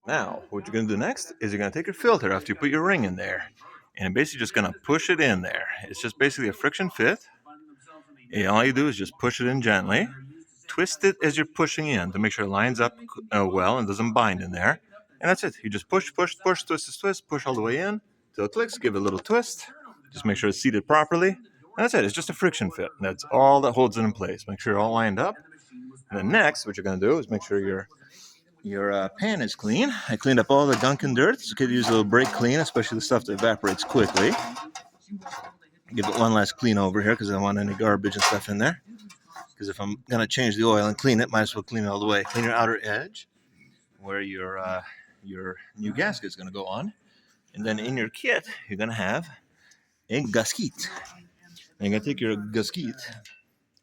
Now, what you're going to do next is you're going to take your filter after you put your ring in there. And basically just going to push it in there. It's just basically a friction fit. And all you do is just push it in gently. Twist it as you're pushing in to make sure it lines up well and doesn't bind in there. And that's it. You just push, push, push, twist, push all the way in till it clicks. Give it a little twist. Just make sure it's seated properly. And that's it. It's just a friction fit. That's all that holds it in place. Make sure you're all lined up. And then next, what you're going to do is make sure your pan is clean. I cleaned up all the gunk and dirt. So you could use a little brake clean, especially the stuff that evaporates quickly. Give it one last clean over here because I don't want any garbage and stuff in there. Because if I'm going to change the oil and clean it, might as well clean it all the way. Clean your outer edge where your new gasket is going to go on. And then in your kit, you're going to have a gasket. And you're going to take your gasket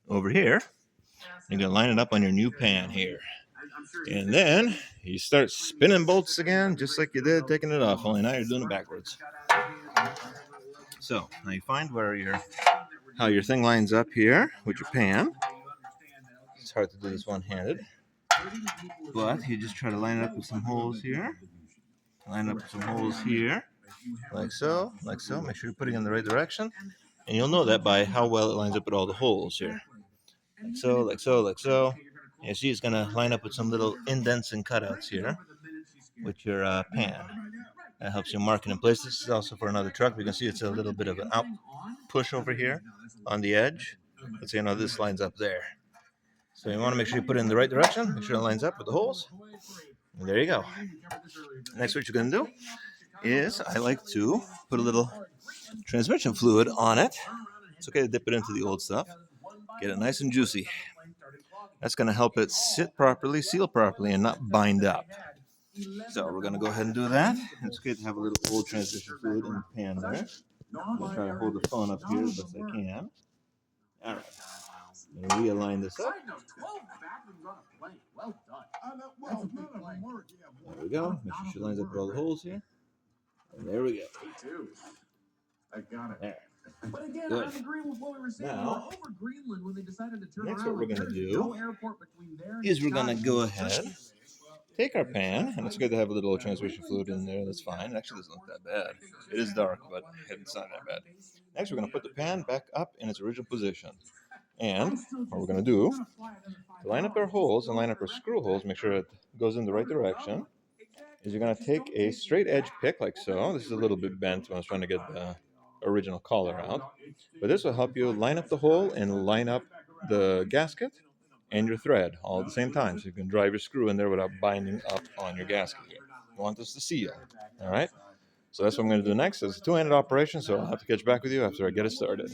over here. You're going to line it up on your new pan here. And then you start spinning bolts again, just like you did taking it off, only now you're doing it backwards. So now you find how your thing lines up here with your pan. It's hard to do this one-handed, but you just try to line it up with some holes here. Line up with some holes here, like so, like so. Make sure you're putting it in the right direction, and you'll know that by how well it lines up with all the holes here. Like so, like so, like so. You see it's going to line up with some little indents and cutouts here with your pan. That helps you mark it in place. This is also for another truck. You can see it's a little bit of an out push over here on the edge. Let's say, this lines up there. So you want to make sure you put it in the right direction. Make sure it lines up with the holes. And there you go. Next, what you're going to do is I like to put a little transmission fluid on it. It's okay to dip it into the old stuff. Get it nice and juicy. That's going to help it sit properly, seal properly, and not bind up. So we're going to go ahead and do that. It's good to have a little old transmission fluid in the pan there. I'm going to try to hold the phone up here as best I can. All right. And realign this up. There we go. Make sure she lines up with all the holes here. And there we go. There. Good. Now, next what we're going to do is we're going to go ahead, take our pan, and it's good to have a little transmission fluid in there. That's fine. It actually doesn't look that bad. It is dark, but it's not that bad. Next, we're going to put the pan back up in its original position. And what we're going to do, to line up our holes and line up our screw holes, make sure it goes in the right direction, is you're going to take a straight edge pick like so. This is a little bit bent when I was trying to get the original collar out. But this will help you line up the hole and line up the gasket and your thread all at the same time. So you can drive your screw in there without binding up on your gasket here. You want this to seal. All right? So that's what I'm going to do next. It's a two-handed operation, so I'll have to catch back with you after I get it started.